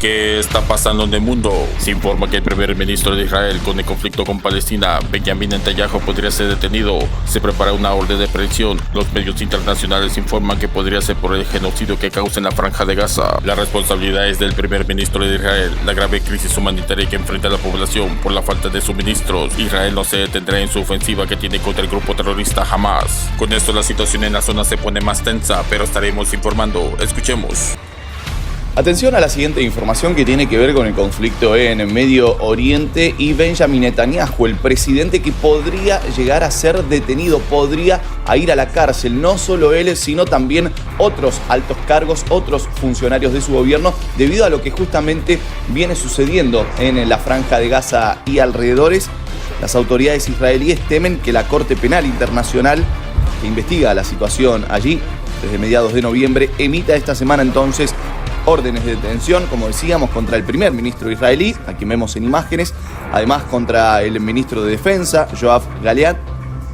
¿Qué está pasando en el mundo? Se informa que el primer ministro de Israel con el conflicto con Palestina, Benjamin Netanyahu, podría ser detenido. Se prepara una orden de aprehensión. Los medios internacionales informan que podría ser por el genocidio que causa en la Franja de Gaza. La responsabilidad es del primer ministro de Israel. La grave crisis humanitaria que enfrenta la población por la falta de suministros. Israel no se detendrá en su ofensiva que tiene contra el grupo terrorista Hamas. Con esto la situación en la zona se pone más tensa, pero estaremos informando. Escuchemos. Atención a la siguiente información que tiene que ver con el conflicto en Medio Oriente y Benjamin Netanyahu, el presidente que podría llegar a ser detenido, podría ir a la cárcel, no solo él, sino también otros altos cargos, otros funcionarios de su gobierno, debido a lo que justamente viene sucediendo en la Franja de Gaza y alrededores. Las autoridades israelíes temen que la Corte Penal Internacional, que investiga la situación allí desde mediados de noviembre, emita esta semana entonces órdenes de detención, como decíamos, contra el primer ministro israelí, a quien vemos en imágenes, además contra el ministro de Defensa, Yoav Gallant,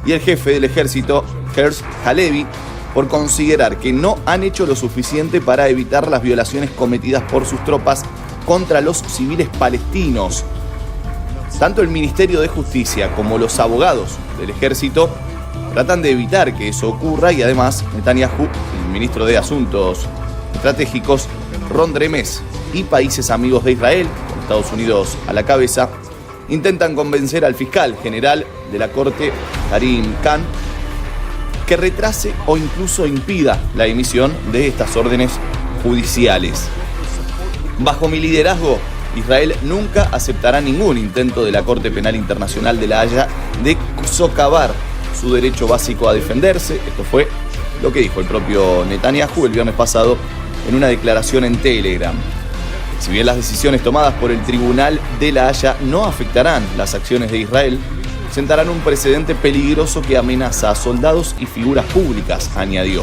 y el jefe del ejército, Herz Halevi, por considerar que no han hecho lo suficiente para evitar las violaciones cometidas por sus tropas contra los civiles palestinos. Tanto el Ministerio de Justicia como los abogados del ejército tratan de evitar que eso ocurra y además Netanyahu, el ministro de Asuntos Estratégicos, Ron Dremes y países amigos de Israel, con Estados Unidos a la cabeza, intentan convencer al fiscal general de la Corte, Karim Khan, que retrase o incluso impida la emisión de estas órdenes judiciales. Bajo mi liderazgo, Israel nunca aceptará ningún intento de la Corte Penal Internacional de La Haya de socavar su derecho básico a defenderse. Esto fue lo que dijo el propio Netanyahu el viernes pasado en una declaración en Telegram. Si bien las decisiones tomadas por el Tribunal de La Haya no afectarán las acciones de Israel, sentarán un precedente peligroso que amenaza a soldados y figuras públicas, añadió.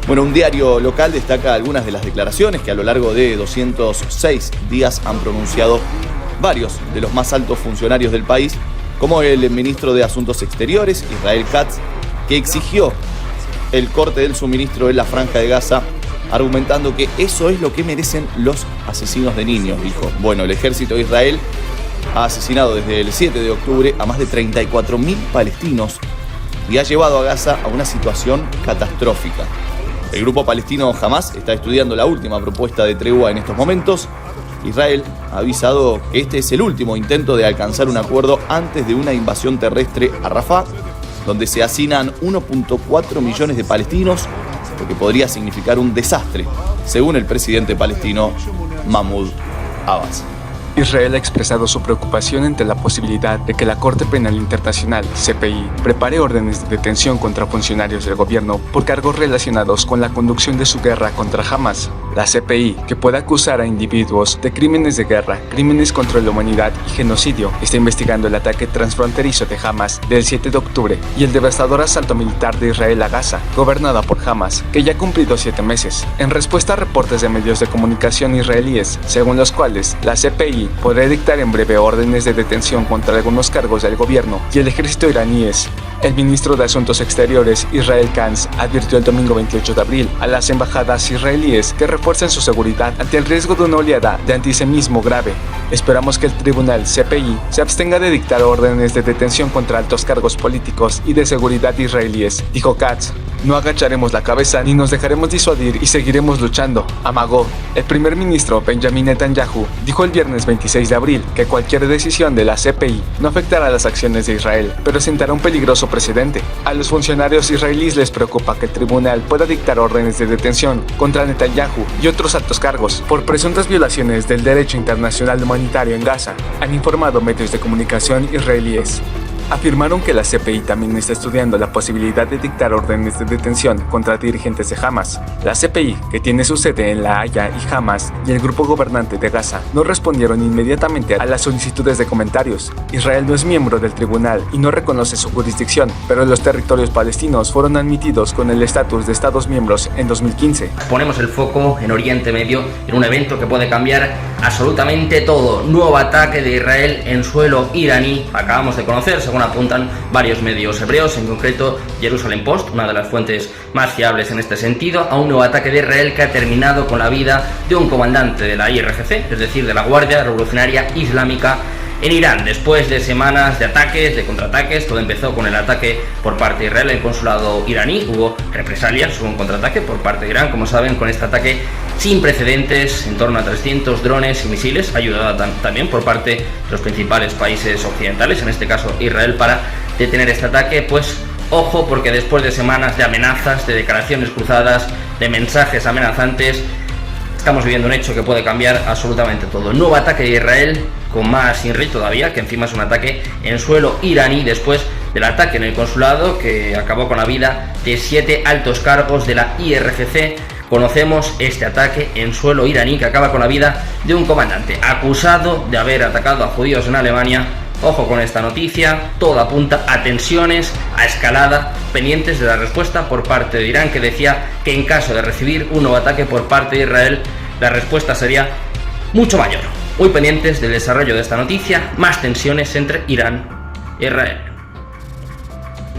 Bueno, un diario local destaca algunas de las declaraciones que a lo largo de 206 días han pronunciado varios de los más altos funcionarios del país, como el ministro de Asuntos Exteriores, Israel Katz, que exigió el corte del suministro en la Franja de Gaza, argumentando que eso es lo que merecen los asesinos de niños, dijo. Bueno, el ejército de Israel ha asesinado desde el 7 de octubre a más de 34.000 palestinos y ha llevado a Gaza a una situación catastrófica. El grupo palestino Hamas está estudiando la última propuesta de tregua en estos momentos. Israel ha avisado que este es el último intento de alcanzar un acuerdo antes de una invasión terrestre a Rafah, donde se hacinan 1.4 millones de palestinos, lo que podría significar un desastre, según el presidente palestino Mahmoud Abbas. Israel ha expresado su preocupación ante la posibilidad de que la Corte Penal Internacional, CPI, prepare órdenes de detención contra funcionarios del gobierno por cargos relacionados con la conducción de su guerra contra Hamas. La CPI, que puede acusar a individuos de crímenes de guerra, crímenes contra la humanidad y genocidio, está investigando el ataque transfronterizo de Hamas del 7 de octubre y el devastador asalto militar de Israel a Gaza, gobernada por Hamas, que ya ha cumplido 7 meses. En respuesta a reportes de medios de comunicación israelíes, según los cuales la CPI podrá dictar en breve órdenes de detención contra algunos cargos del gobierno y el ejército iraníes. El ministro de Asuntos Exteriores, Israel Katz, advirtió el domingo 28 de abril a las embajadas israelíes que refuercen su seguridad ante el riesgo de una oleada de antisemitismo grave. Esperamos que el tribunal CPI se abstenga de dictar órdenes de detención contra altos cargos políticos y de seguridad israelíes, dijo Katz. No agacharemos la cabeza ni nos dejaremos disuadir y seguiremos luchando, amagó. El primer ministro Benjamin Netanyahu dijo el viernes 26 de abril que cualquier decisión de la CPI no afectará las acciones de Israel, pero sentará un peligroso precedente. A los funcionarios israelíes les preocupa que el tribunal pueda dictar órdenes de detención contra Netanyahu y otros altos cargos por presuntas violaciones del derecho internacional humanitario en Gaza, han informado medios de comunicación israelíes. Afirmaron que la CPI también está estudiando la posibilidad de dictar órdenes de detención contra dirigentes de Hamas. La CPI, que tiene su sede en La Haya y Hamas y el grupo gobernante de Gaza, no respondieron inmediatamente a las solicitudes de comentarios. Israel no es miembro del tribunal y no reconoce su jurisdicción, pero los territorios palestinos fueron admitidos con el estatus de Estados miembros en 2015. Ponemos el foco en Oriente Medio en un evento que puede cambiar absolutamente todo. Nuevo ataque de Israel en suelo iraní. Acabamos de conocer, según según apuntan varios medios hebreos, en concreto Jerusalem Post, una de las fuentes más fiables en este sentido, a un nuevo ataque de Israel que ha terminado con la vida de un comandante de la IRGC, es decir, de la Guardia Revolucionaria Islámica en Irán. Después de semanas de ataques, de contraataques, todo empezó con el ataque por parte de Israel en el consulado iraní. Hubo represalias, hubo un contraataque por parte de Irán, como saben, con este ataque sin precedentes, en torno a 300 drones y misiles, ayudada también por parte de los principales países occidentales, en este caso Israel, para detener este ataque. Pues ojo, porque después de semanas de amenazas, de declaraciones cruzadas, de mensajes amenazantes, estamos viviendo un hecho que puede cambiar absolutamente todo. Nuevo ataque de Israel, con más INRI todavía, que encima es un ataque en suelo iraní, después del ataque en el consulado que acabó con la vida de 7 altos cargos de la IRGC. Conocemos este ataque en suelo iraní que acaba con la vida de un comandante acusado de haber atacado a judíos en Alemania. Ojo con esta noticia, todo apunta a tensiones, a escalada, pendientes de la respuesta por parte de Irán, que decía que en caso de recibir un nuevo ataque por parte de Israel, la respuesta sería mucho mayor. Muy pendientes del desarrollo de esta noticia, más tensiones entre Irán e Israel.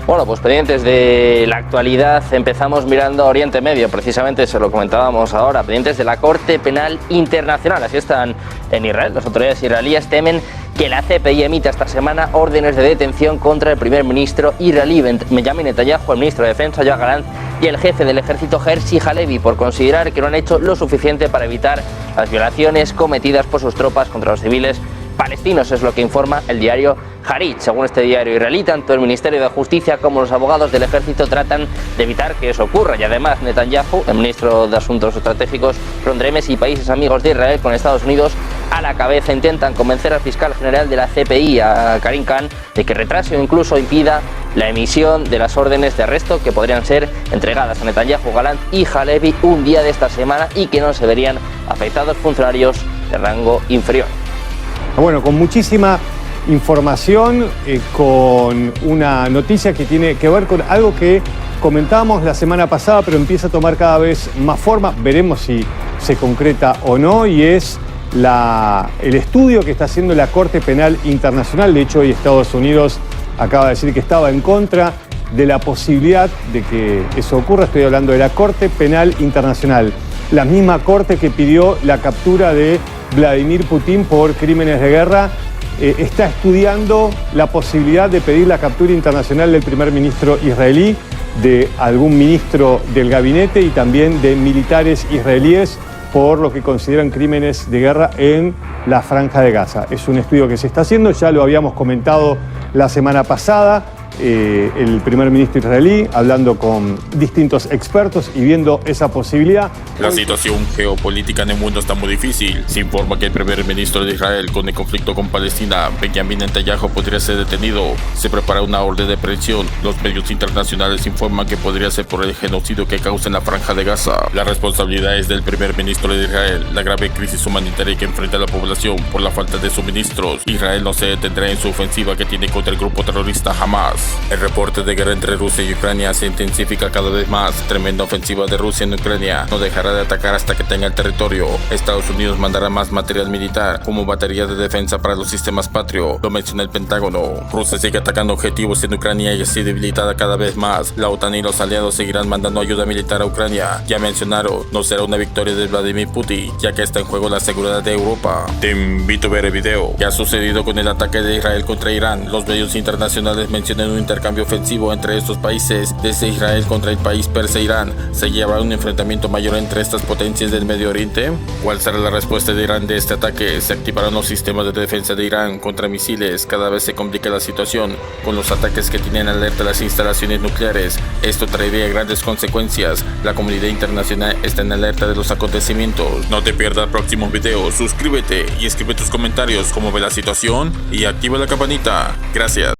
Bueno, pues pendientes de la actualidad, empezamos mirando a Oriente Medio, precisamente se lo comentábamos ahora, pendientes de la Corte Penal Internacional. Así están en Israel. Las autoridades israelíes temen que la CPI emita esta semana órdenes de detención contra el primer ministro israelí Benjamin Netanyahu, el ministro de Defensa Yoav Gallant y el jefe del ejército Herzi Halevi, por considerar que no han hecho lo suficiente para evitar las violaciones cometidas por sus tropas contra los civiles palestinos, es lo que informa el diario Haaretz. Según este diario israelí, tanto el Ministerio de Justicia como los abogados del ejército tratan de evitar que eso ocurra, y además Netanyahu, el ministro de Asuntos Estratégicos, Rondremes y países amigos de Israel, con Estados Unidos a la cabeza, intentan convencer al fiscal general de la CPI, a Karim Khan, de que retrase o incluso impida la emisión de las órdenes de arresto que podrían ser entregadas a Netanyahu, Gallant y Halevi un día de esta semana, y que no se verían afectados funcionarios de rango inferior. Bueno, con muchísima información, con una noticia que tiene que ver con algo que comentábamos la semana pasada, pero empieza a tomar cada vez más forma. Veremos si se concreta o no, y es el estudio que está haciendo la Corte Penal Internacional. De hecho, hoy Estados Unidos acaba de decir que estaba en contra de la posibilidad de que eso ocurra. Estoy hablando de la Corte Penal Internacional, la misma corte que pidió la captura de Vladimir Putin por crímenes de guerra. Está estudiando la posibilidad de pedir la captura internacional del primer ministro israelí, de algún ministro del gabinete y también de militares israelíes por lo que consideran crímenes de guerra en la Franja de Gaza. Es un estudio que se está haciendo, ya lo habíamos comentado la semana pasada. El primer ministro israelí hablando con distintos expertos y viendo esa posibilidad. La situación geopolítica en el mundo está muy difícil. Se informa que el primer ministro de Israel, con el conflicto con Palestina, Benjamin Netanyahu, podría ser detenido. Se prepara una orden de aprehensión. Los medios internacionales informan que podría ser por el genocidio que causa en la Franja de Gaza. La responsabilidad es del primer ministro de Israel. La grave crisis humanitaria que enfrenta la población por la falta de suministros. Israel no se detendrá en su ofensiva que tiene contra el grupo terrorista Hamas. El reporte de guerra entre Rusia y Ucrania se intensifica cada vez más. Tremenda ofensiva de Rusia en Ucrania. No dejará de atacar hasta que tenga el territorio. Estados Unidos mandará más material militar, como baterías de defensa para los sistemas Patriot. Lo menciona el Pentágono. Rusia sigue atacando objetivos en Ucrania y así debilitada cada vez más. La OTAN y los aliados seguirán mandando ayuda militar a Ucrania. Ya mencionaron, no será una victoria de Vladimir Putin, ya que está en juego la seguridad de Europa. Te invito a ver el video. ¿Qué ha sucedido con el ataque de Israel contra Irán? Los medios internacionales mencionan un intercambio ofensivo entre estos países. Desde Israel contra el país persa Irán, ¿se llevará un enfrentamiento mayor entre estas potencias del Medio Oriente? ¿Cuál será la respuesta de Irán de este ataque? ¿Se activarán los sistemas de defensa de Irán contra misiles? Cada vez se complica la situación con los ataques que tienen alerta las instalaciones nucleares. Esto traería grandes consecuencias. La comunidad internacional está en alerta de los acontecimientos. No te pierdas el próximo video. Suscríbete y escribe tus comentarios cómo ve la situación y activa la campanita. Gracias.